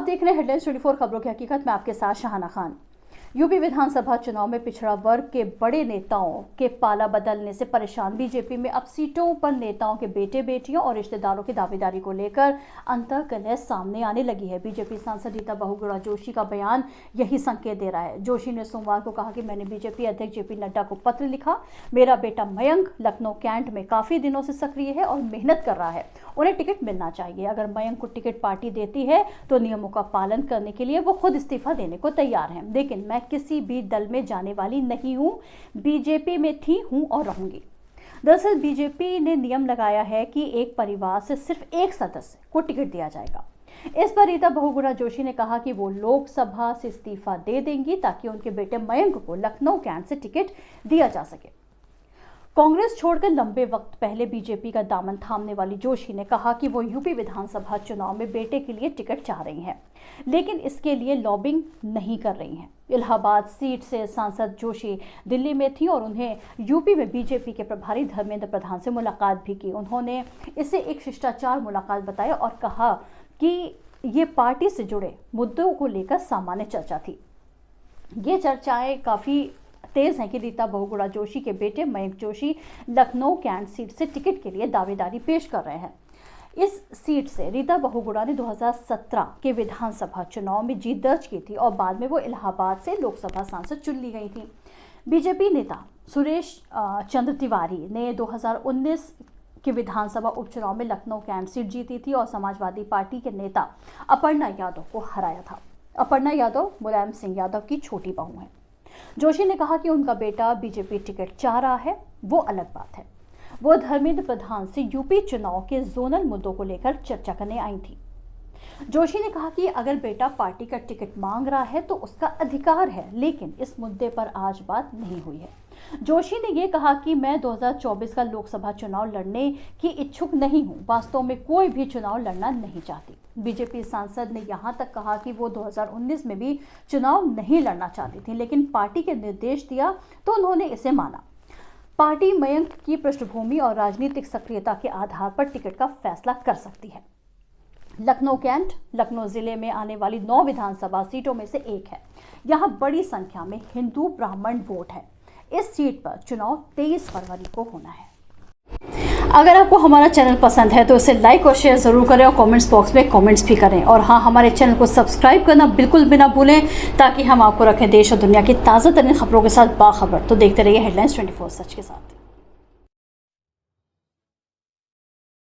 देख रहे हैं हेडलाइंस 24 खबरों की हकीकत में, आपके साथ शाहाना खान। यूपी विधानसभा चुनाव में पिछड़ा वर्ग के बड़े नेताओं के पाला बदलने से परेशान बीजेपी में अब सीटों पर नेताओं के बेटे बेटियों और रिश्तेदारों की दावेदारी को लेकर अंतर्कलह सामने आने लगी है। बीजेपी सांसद रीता बहुगुणा जोशी का बयान यही संकेत दे रहा है। जोशी ने सोमवार को कहा कि मैंने बीजेपी अध्यक्ष जेपी नड्डा को पत्र लिखा। मेरा बेटा मयंक लखनऊ कैंट में काफी दिनों से सक्रिय है और मेहनत कर रहा है, उन्हें टिकट मिलना चाहिए। अगर मयंक को टिकट पार्टी देती है तो नियमों का पालन करने के लिए वो खुद इस्तीफा देने को तैयार हैं, लेकिन मैं किसी भी दल में जाने वाली नहीं हूं। बीजेपी में थी, हूं और रहूंगी। दरअसल बीजेपी ने नियम लगाया है कि एक परिवार से सिर्फ एक सदस्य को टिकट दिया जाएगा। इस पर रीता बहुगुणा जोशी ने कहा कि वो लोकसभा से इस्तीफा दे देंगी ताकि उनके बेटे मयंक को लखनऊ कैंट से टिकट दिया जा सके। कांग्रेस छोड़कर लंबे वक्त पहले बीजेपी का दामन थामने वाली जोशी ने कहा कि वो यूपी विधानसभा चुनाव में बेटे के लिए टिकट चाह रही हैं, लेकिन इसके लिए लॉबिंग नहीं कर रही हैं। इलाहाबाद सीट से सांसद जोशी दिल्ली में थी और उन्हें यूपी में बीजेपी के प्रभारी धर्मेंद्र प्रधान से मुलाकात भी की। उन्होंने इसे एक शिष्टाचार मुलाकात बताया और कहा कि ये पार्टी से जुड़े मुद्दों को लेकर सामान्य चर्चा थी। ये चर्चाएं काफ़ी तेज हैं कि रीता बहुगुणा जोशी के बेटे मयंक जोशी लखनऊ कैंट सीट से टिकट के लिए दावेदारी पेश कर रहे हैं। इस सीट से रीता बहुगुणा ने 2017 के विधानसभा चुनाव में जीत दर्ज की थी और बाद में वो इलाहाबाद से लोकसभा सांसद चुन ली गई थी। बीजेपी नेता सुरेश चंद्र तिवारी ने 2019 के विधानसभा उपचुनाव में लखनऊ कैंट सीट जीती थी और समाजवादी पार्टी के नेता अपर्णा यादव को हराया था। अपर्णा यादव मुलायम सिंह यादव की छोटी बहू है। जोशी ने कहा कि उनका बेटा बीजेपी टिकट चाह रहा है, वो अलग बात है। वो धर्मेंद्र प्रधान से यूपी चुनाव के जोनल मुद्दों को लेकर चर्चा करने आई थी। जोशी ने कहा कि अगर बेटा पार्टी का टिकट मांग रहा है तो उसका अधिकार है, लेकिन इस मुद्दे पर आज बात नहीं हुई है। जोशी ने यह कहा कि मैं 2024 का लोकसभा चुनाव लड़ने की इच्छुक नहीं हूं, वास्तव में कोई भी चुनाव लड़ना नहीं चाहती। बीजेपी सांसद ने यहां तक कहा कि वो 2019 में भी चुनाव नहीं लड़ना चाहती थी, लेकिन पार्टी के निर्देश दिया तो उन्होंने इसे माना। पार्टी मयंक की पृष्ठभूमि और राजनीतिक सक्रियता के आधार पर टिकट का फैसला कर सकती है। लखनऊ कैंट लखनऊ जिले में आने वाली 9 विधानसभा सीटों में से एक है। यहां बड़ी संख्या में हिंदू ब्राह्मण वोट है। इस सीट पर चुनाव 23 फरवरी को होना है। अगर आपको हमारा चैनल पसंद है तो इसे लाइक और शेयर जरूर करें और कमेंट्स बॉक्स में कमेंट्स भी करें। और हाँ, हमारे चैनल को सब्सक्राइब करना बिल्कुल भी ना भूलें ताकि हम आपको रखें देश और दुनिया की ताज़ा तरीन खबरों के साथ बाखबर। तो देखते रहिए हेडलाइंस 24 सच के साथ।